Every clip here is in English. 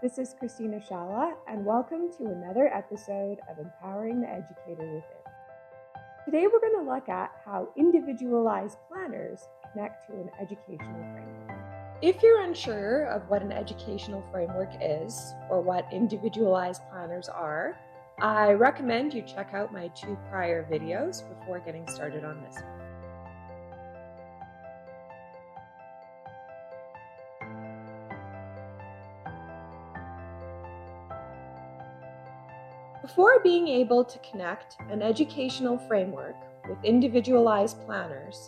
This is Christina Shala, and welcome to another episode of Empowering the Educator Within. Today we're going to look at how individualized planners connect to an educational framework. If you're unsure of what an educational framework is or what individualized planners are, I recommend you check out my 2 prior videos before getting started on this one. Before being able to connect an educational framework with individualized planners,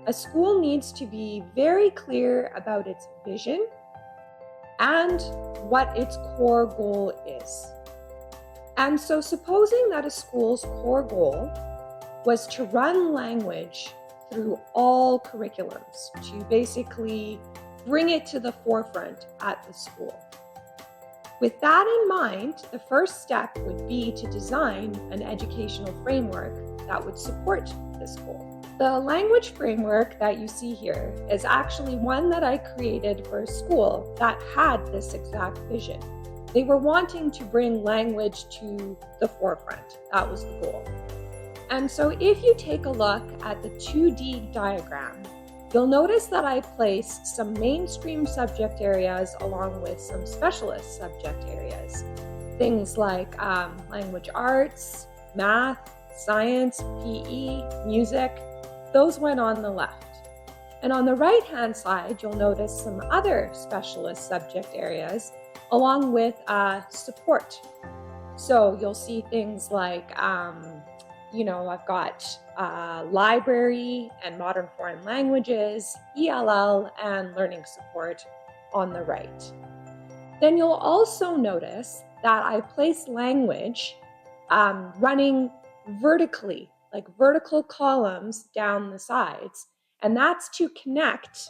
a school needs to be very clear about its vision and what its core goal is. And so supposing that a school's core goal was to run language through all curriculums, to basically bring it to the forefront at the school. With that in mind, the first step would be to design an educational framework that would support this goal. The language framework that you see here is actually one that I created for a school that had this exact vision. They were wanting to bring language to the forefront. That was the goal. And so if you take a look at the 2D diagram, you'll notice that I placed some mainstream subject areas along with some specialist subject areas. Things like language arts, math, science, PE, music, those went on the left. And on the right-hand side, you'll notice some other specialist subject areas along with support. So you'll see things like I've got library and modern foreign languages, ELL, and learning support on the right. Then you'll also notice that I place language running vertically, like vertical columns down the sides. And that's to connect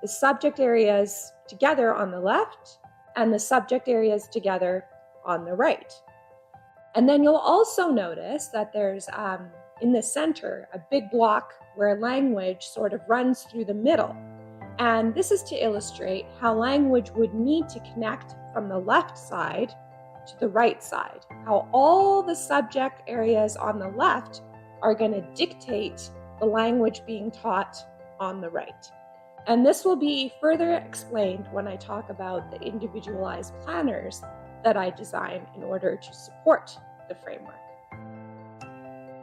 the subject areas together on the left and the subject areas together on the right. And then you'll also notice that there's, in the center, a big block where language sort of runs through the middle. And this is to illustrate how language would need to connect from the left side to the right side, how all the subject areas on the left are going to dictate the language being taught on the right. And this will be further explained when I talk about the individualized planners that I design in order to support the framework.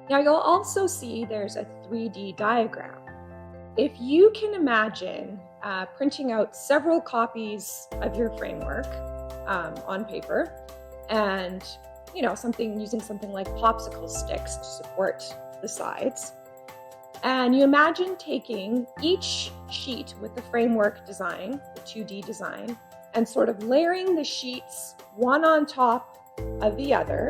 Now you'll also see there's a 3D diagram. If you can imagine printing out several copies of your framework on paper and using something like popsicle sticks to support the sides, and you imagine taking each sheet with the framework design, the 2D design, and sort of layering the sheets one on top of the other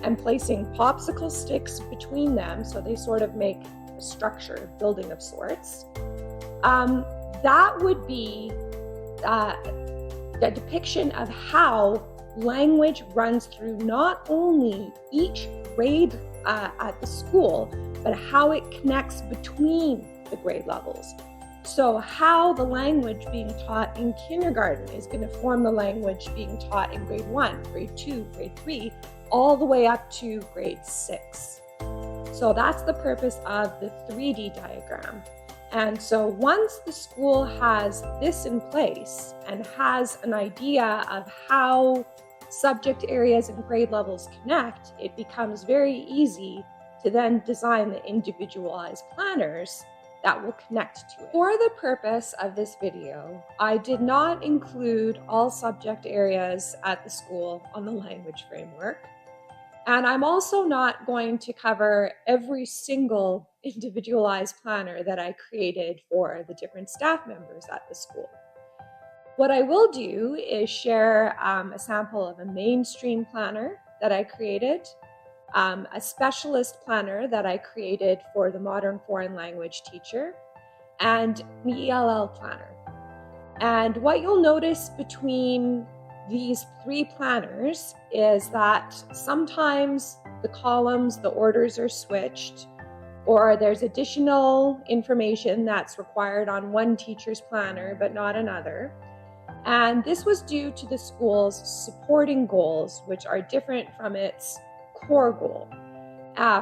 and placing popsicle sticks between them so they sort of make a structure, building of sorts. That would be a depiction of how language runs through not only each grade at the school, but how it connects between the grade levels. So how the language being taught in kindergarten is going to form the language being taught in grade 1, grade 2, grade 3, all the way up to grade 6. So that's the purpose of the 3D diagram. And so once the school has this in place and has an idea of how subject areas and grade levels connect, it becomes very easy to then design the individualized planners that will connect to it. For the purpose of this video, I did not include all subject areas at the school on the language framework. And I'm also not going to cover every single individualized planner that I created for the different staff members at the school. What I will do is share a sample of a mainstream planner that I created, a specialist planner that I created for the modern foreign language teacher, and the ELL planner. And what you'll notice between these 3 planners is that sometimes the columns, the orders are switched, or there's additional information that's required on one teacher's planner but not another. And this was due to the school's supporting goals, which are different from its core goal.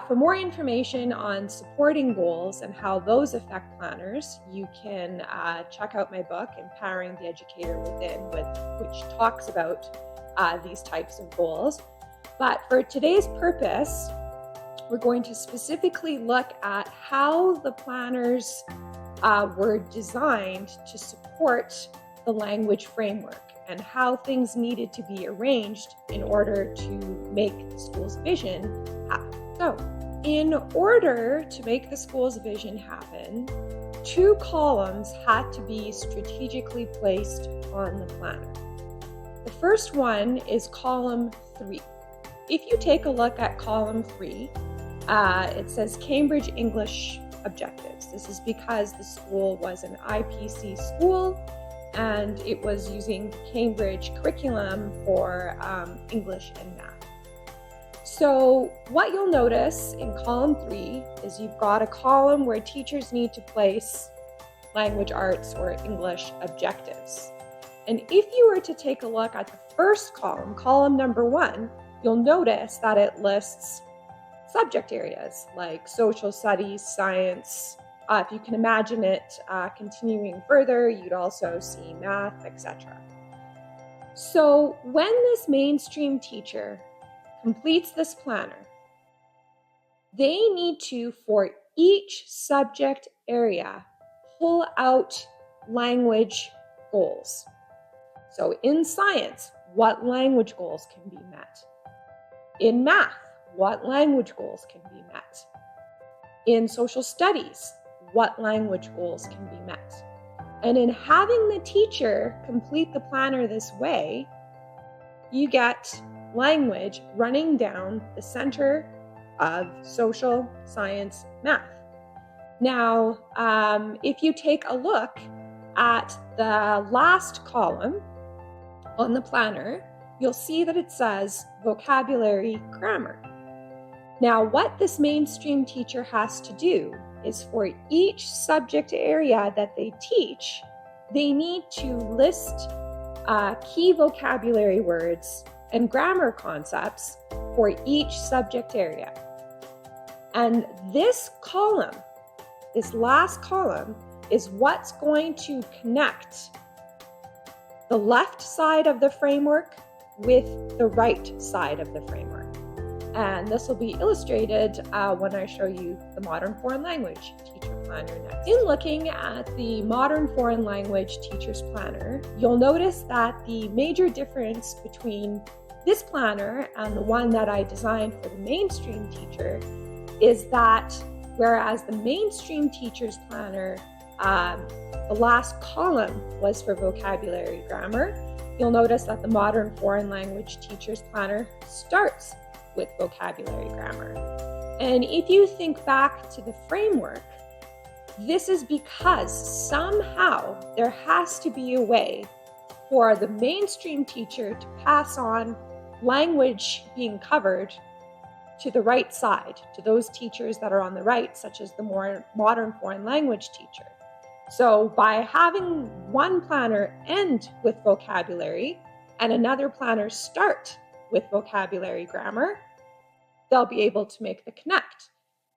For more information on supporting goals and how those affect planners, you can check out my book, Empowering the Educator Within, which talks about these types of goals. But for today's purpose, we're going to specifically look at how the planners were designed to support the language framework and how things needed to be arranged in order to make the school's vision happen. So, in order to make the school's vision happen, 2 columns had to be strategically placed on the planner. The first one is column 3. If you take a look at column 3, it says Cambridge English Objectives. This is because the school was an IPC school and it was using the Cambridge curriculum for English and math. So what you'll notice in column 3 is you've got a column where teachers need to place language arts or English objectives. And if you were to take a look at the first column, column number 1, you'll notice that it lists subject areas like social studies, science. If you can imagine it continuing further, you'd also see math, etc. So when this mainstream teacher completes this planner, they need to, for each subject area, pull out language goals. So in science, what language goals can be met? In math, what language goals can be met? In social studies, what language goals can be met? And in having the teacher complete the planner this way, you get language running down the center of social, science, math. Now, if you take a look at the last column on the planner, you'll see that it says vocabulary grammar. Now, what this mainstream teacher has to do is for each subject area that they teach, they need to list key vocabulary words and grammar concepts for each subject area. And this column, this last column, is what's going to connect the left side of the framework with the right side of the framework. And this will be illustrated when I show you the Modern Foreign Language Teacher Planner next. In looking at the Modern Foreign Language Teacher's Planner, you'll notice that the major difference between this planner and the one that I designed for the mainstream teacher is that whereas the mainstream teacher's planner, the last column was for vocabulary grammar, you'll notice that the Modern Foreign Language Teacher's Planner starts with vocabulary grammar. And if you think back to the framework, this is because somehow there has to be a way for the mainstream teacher to pass on language being covered to the right side, to those teachers that are on the right, such as the more Modern Foreign Language teacher. So by having one planner end with vocabulary and another planner start with vocabulary grammar, they'll be able to make the connect.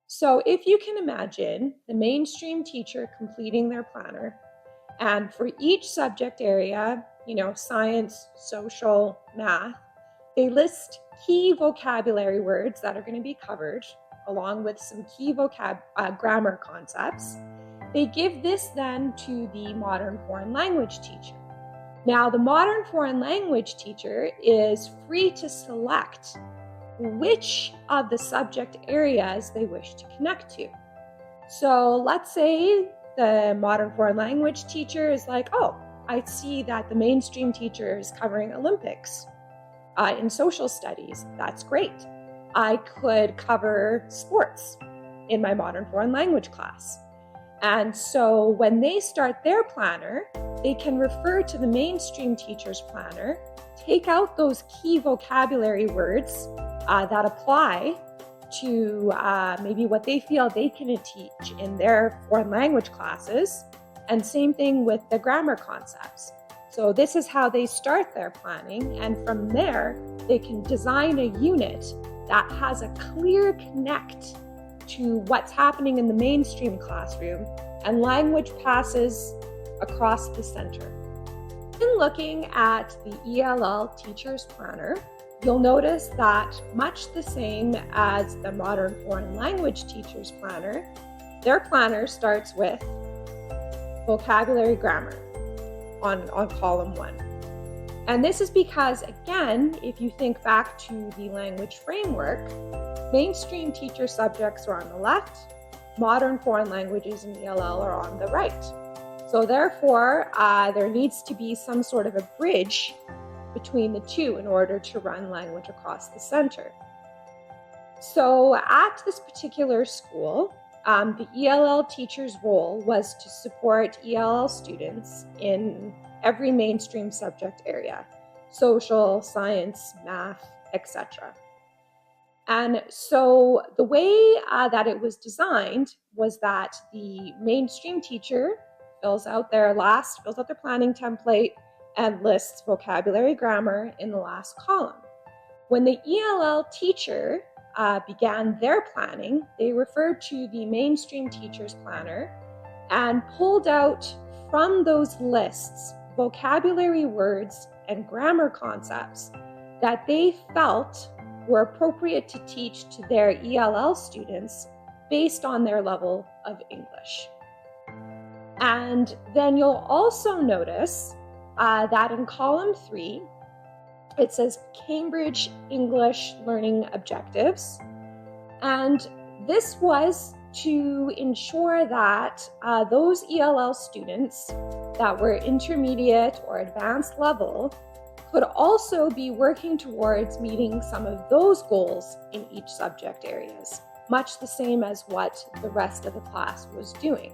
So if you can imagine the mainstream teacher completing their planner, and for each subject area, science, social, math, they list key vocabulary words that are going to be covered, along with some key grammar concepts. They give this then to the Modern Foreign Language teacher. Now, the Modern Foreign Language teacher is free to select which of the subject areas they wish to connect to. So let's say the Modern Foreign Language teacher is like, oh, I see that the mainstream teacher is covering Olympics in social studies. That's great. I could cover sports in my Modern Foreign Language class. And so when they start their planner, they can refer to the mainstream teacher's planner, take out those key vocabulary words that apply to maybe what they feel they can teach in their foreign language classes, and same thing with the grammar concepts. So this is how they start their planning, and from there, they can design a unit that has a clear connect to what's happening in the mainstream classroom, and language passes across the center. In looking at the ELL Teacher's Planner, you'll notice that much the same as the Modern Foreign Language Teacher's Planner, their planner starts with vocabulary grammar on column 1. And this is because, again, if you think back to the language framework, mainstream teacher subjects are on the left, modern foreign languages and ELL are on the right. So therefore, there needs to be some sort of a bridge between the two in order to run language across the center. So at this particular school, the ELL teacher's role was to support ELL students in every mainstream subject area: social, science, math, etc. And so the way that it was designed was that the mainstream teacher fills out their planning template and lists vocabulary grammar in the last column. When the ELL teacher began their planning, they referred to the mainstream teacher's planner and pulled out from those lists vocabulary words and grammar concepts that they felt were appropriate to teach to their ELL students based on their level of English. And then you'll also notice that in column 3, it says Cambridge English Learning Objectives. And this was to ensure that those ELL students that were intermediate or advanced level could also be working towards meeting some of those goals in each subject areas, much the same as what the rest of the class was doing.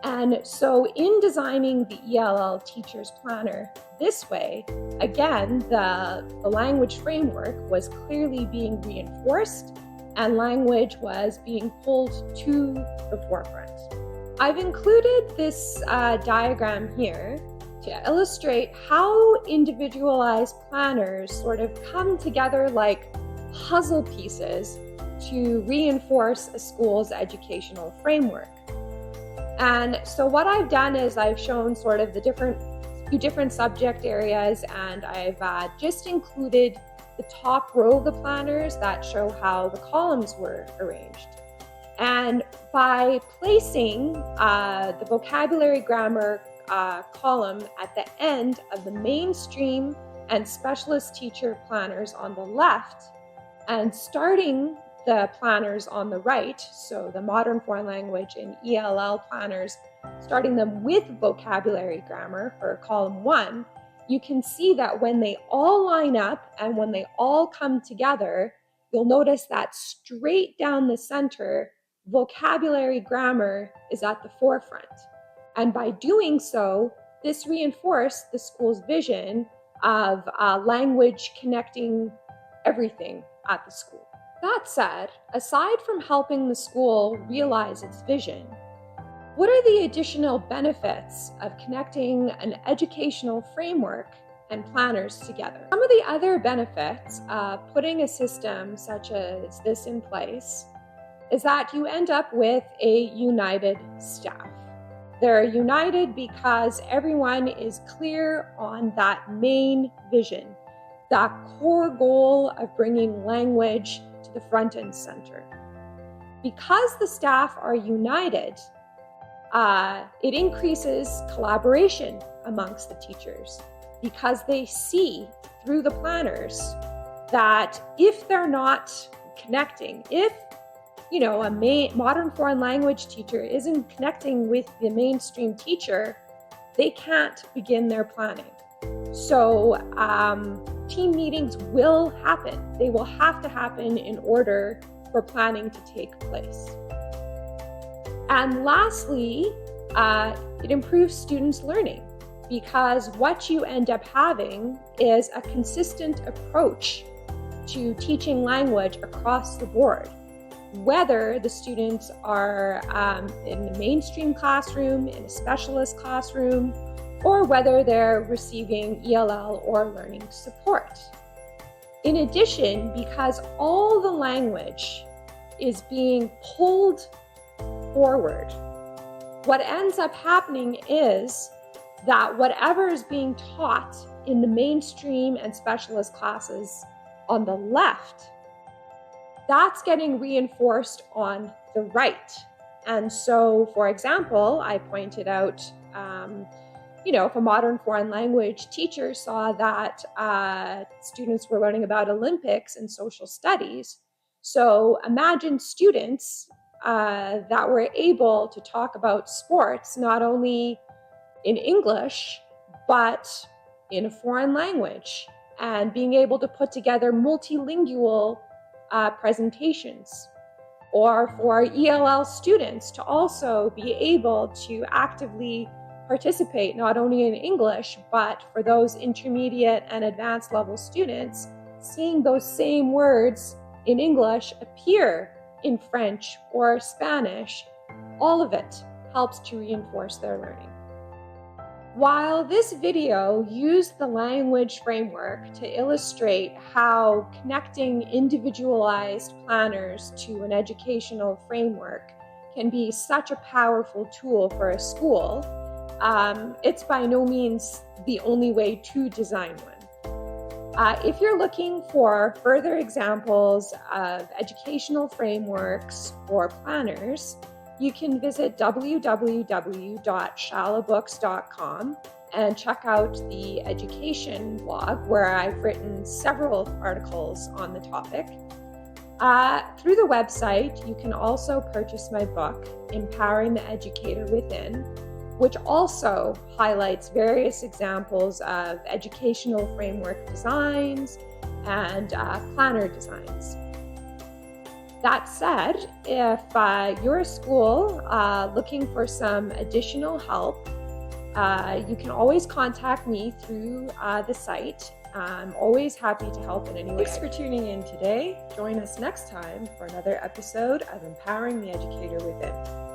And so in designing the ELL Teacher's Planner this way, again, the language framework was clearly being reinforced and language was being pulled to the forefront. I've included this diagram here to illustrate how individualized planners sort of come together like puzzle pieces to reinforce a school's educational framework. And so what I've done is I've shown sort of the few different subject areas, and I've just included the top row of the planners that show how the columns were arranged. And by placing the vocabulary grammar column at the end of the mainstream and specialist teacher planners on the left, and starting the planners on the right, so the modern foreign language and ELL planners, starting them with vocabulary grammar for column 1, you can see that when they all line up and when they all come together, you'll notice that straight down the center, vocabulary grammar is at the forefront. And by doing so, this reinforced the school's vision of language connecting everything at the school. That said, aside from helping the school realize its vision, what are the additional benefits of connecting an educational framework and planners together? Some of the other benefits of putting a system such as this in place is that you end up with a united staff. They're united because everyone is clear on that main vision, that core goal of bringing language to the front and center. Because the staff are united, it increases collaboration amongst the teachers because they see through the planners that if they're not connecting, if a modern foreign language teacher isn't connecting with the mainstream teacher, they can't begin their planning. So team meetings will happen. They will have to happen in order for planning to take place. And lastly, it improves students' learning because what you end up having is a consistent approach to teaching language across the board, whether the students are in the mainstream classroom, in a specialist classroom, or whether they're receiving ELL or learning support. In addition, because all the language is being pulled forward, what ends up happening is that whatever is being taught in the mainstream and specialist classes on the left, that's getting reinforced on the right. And so, for example, I pointed out, if a modern foreign language teacher saw that students were learning about Olympics and social studies, so imagine students that were able to talk about sports not only in English, but in a foreign language, and being able to put together multilingual presentations, or for ELL students to also be able to actively participate not only in English, but for those intermediate and advanced level students, seeing those same words in English appear in French or Spanish. All of it helps to reinforce their learning. While this video used the language framework to illustrate how connecting individualized planners to an educational framework can be such a powerful tool for a school, it's by no means the only way to design one. If you're looking for further examples of educational frameworks or planners, you can visit www.shalabooks.com and check out the education blog, where I've written several articles on the topic. Through the website, you can also purchase my book, Empowering the Educator Within, which also highlights various examples of educational framework designs and planner designs. That said, if you're a school looking for some additional help, you can always contact me through the site. I'm always happy to help in any way. Thanks for tuning in today. Join us next time for another episode of Empowering the Educator Within.